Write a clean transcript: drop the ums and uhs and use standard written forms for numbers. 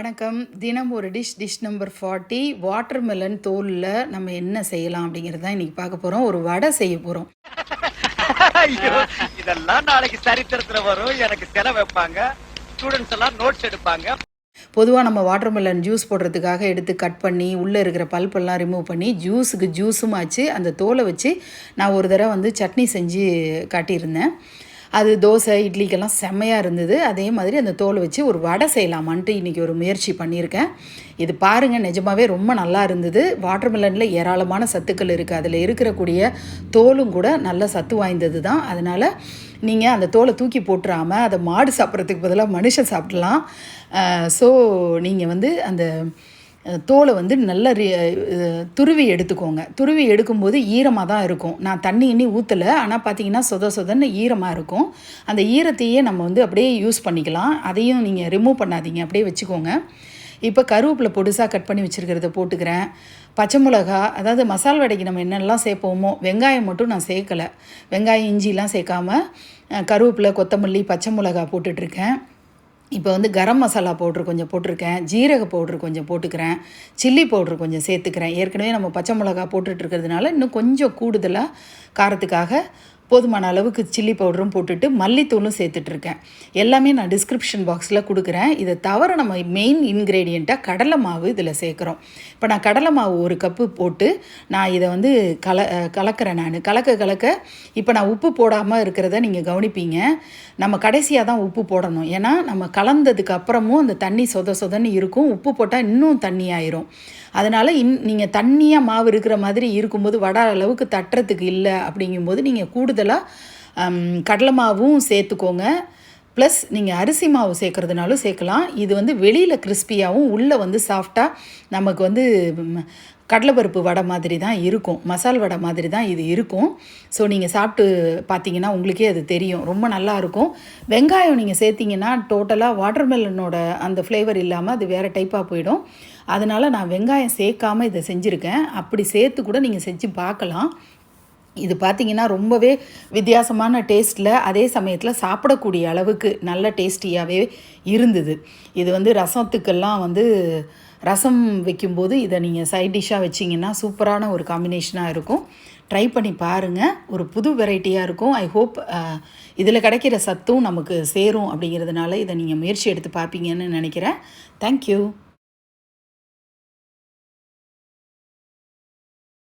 வணக்கம். தினம் ஒரு டிஷ் நம்பர் 40 வாட்டர் மெலன் தோலில் நம்ம என்ன செய்யலாம் அப்படிங்கிறது தான் இன்றைக்கி பார்க்க போகிறோம். ஒரு வடை செய்ய போகிறோம். இதெல்லாம் நாளைக்கு சரித்திரத்தில் வரும். எனக்கு செலவு வைப்பாங்க, ஸ்டூடெண்ட்ஸ் எல்லாம் நோட்ஸ் எடுப்பாங்க. பொதுவாக நம்ம வாட்டர் மெலன் ஜூஸ் போடுறதுக்காக எடுத்து கட் பண்ணி உள்ளே இருக்கிற பல்பெல்லாம் ரிமூவ் பண்ணி ஜூஸும் ஆச்சு. அந்த தோலை வச்சு நான் ஒரு தடவை சட்னி செஞ்சு காட்டியிருந்தேன். அது தோசை இட்லிக்கெல்லாம் செம்மையாக இருந்தது. அதே மாதிரி அந்த தோலை வச்சு ஒரு வடை செய்யலாமான்ட்டு இன்றைக்கி ஒரு முயற்சி பண்ணியிருக்கேன். இது பாருங்கள், நிஜமாகவே ரொம்ப நல்லா இருந்தது. வாட்டர் மெலனில் ஏராளமான சத்துக்கள் இருக்குது. அதில் இருக்கக்கூடிய தோலும் கூட நல்ல சத்து வாய்ந்தது தான். அதனால் நீங்கள் அந்த தோலை தூக்கி போட்டுறாமல் அதை மாடு சாப்பிட்றதுக்கு பதிலாக மனுஷன் சாப்பிடலாம். ஸோ நீங்கள் அந்த தோலை நல்லா துருவி எடுத்துக்கோங்க. துருவி எடுக்கும்போது ஈரமாக தான் இருக்கும். நான் தண்ணி ஊற்றலை, ஆனால் பார்த்தீங்கன்னா சொதன்னு ஈரமாக இருக்கும். அந்த ஈரத்தையே நம்ம அப்படியே யூஸ் பண்ணிக்கலாம். அதையும் நீங்கள் ரிமூவ் பண்ணாதீங்க, அப்படியே வச்சுக்கோங்க. இப்போ கருவேப்பிலை பொடுசாக கட் பண்ணி வச்சுருக்கிறத போட்டுக்கிறேன். பச்சை மிளகா, அதாவது மசால் வடைக்கு நம்ம என்னெல்லாம் சேர்ப்போமோ, வெங்காயம் மட்டும் நான் சேர்க்கலை. வெங்காயம் இஞ்சிலாம் சேர்க்காமல் கருவேப்பிலை, கொத்தமல்லி, பச்சை மிளகா போட்டுட்ருக்கேன். இப்போ கரம் மசாலா பவுட்ரு கொஞ்சம் போட்டிருக்கேன். ஜீரக பவுட்ரு கொஞ்சம் போட்டுக்கிறேன். சில்லி பவுட்ரு கொஞ்சம் சேர்த்துக்கிறேன். ஏற்கனவே நம்ம பச்சை மிளகா போட்டுட்ருக்கிறதுனால இன்னும் கொஞ்சம் கூடுதலாக காரத்துக்காக போதுமான அளவுக்கு சில்லி பவுடரும் போட்டுட்டு மல்லித்தூளும் சேர்த்துட்ருக்கேன். எல்லாமே நான் டிஸ்கிரிப்ஷன் பாக்ஸில் கொடுக்குறேன். இதை தவிர நம்ம மெயின் இன்க்ரீடியண்ட்டாக கடலை மாவு இதில் சேர்க்குறோம். இப்போ நான் கடலை மாவு 1 கப்பு போட்டு நான் இதை கலக்கிறேன். நான் கலக்க இப்போ நான் உப்பு போடாமல் இருக்கிறத நீங்கள் கவனிப்பீங்க. நம்ம கடைசியாக தான் உப்பு போடணும். ஏன்னா நம்ம கலந்ததுக்கு அப்புறமும் அந்த தண்ணி சொதன்னு இருக்கும். உப்பு போட்டால் இன்னும் தண்ணி ஆயிரும். அதனால் நீங்கள் தண்ணியாக மாவு இருக்கிற மாதிரி இருக்கும்போது வடை அளவுக்கு தட்டுறதுக்கு இல்லை அப்படிங்கும்போது நீங்கள் கூடுதலாக கடலை மாவும் சேர்த்துக்கோங்க. ப்ளஸ் நீங்கள் அரிசி மாவு சேர்க்குறதுனாலும் சேர்க்கலாம். இது வெளியில் கிறிஸ்பியாகவும் உள்ளே சாஃப்டாக நமக்கு கடலைப்பருப்பு வடை மாதிரி தான் இருக்கும். மசால் வடை மாதிரி தான் இது இருக்கும். ஸோ நீங்கள் சாப்பிட்டு பார்த்தீங்கன்னா உங்களுக்கே அது தெரியும். ரொம்ப நல்லாயிருக்கும். வெங்காயம் நீங்கள் சேர்த்திங்கன்னா டோட்டலாக வாட்டர் மெலனோட அந்த ஃப்ளேவர் இல்லாமல் அது வேறு டைப்பாக போயிடும். அதனால் நான் வெங்காயம் சேர்க்காமல் இதை செஞ்சுருக்கேன். அப்படி சேர்த்து கூட நீங்கள் செஞ்சு பார்க்கலாம். இது பார்த்திங்கன்னா ரொம்பவே வித்தியாசமான டேஸ்ட்டில், அதே சமயத்தில் சாப்பிடக்கூடிய அளவுக்கு நல்ல டேஸ்டியாகவே இருந்தது. இது ரசத்துக்கெல்லாம் ரசம் வைக்கும்போது இதை நீங்கள் சைட் டிஷ்ஷாக வச்சிங்கன்னா சூப்பரான ஒரு காம்பினேஷனாக இருக்கும். ட்ரை பண்ணி பாருங்கள். ஒரு புது வெரைட்டியாக இருக்கும். ஐ ஹோப் இதில் கிடைக்கிற சத்தும் நமக்கு சேரும் அப்படிங்கிறதுனால இதை நீங்கள் முயற்சி எடுத்து பார்ப்பீங்கன்னு நினைக்கிறேன். தேங்க்யூ.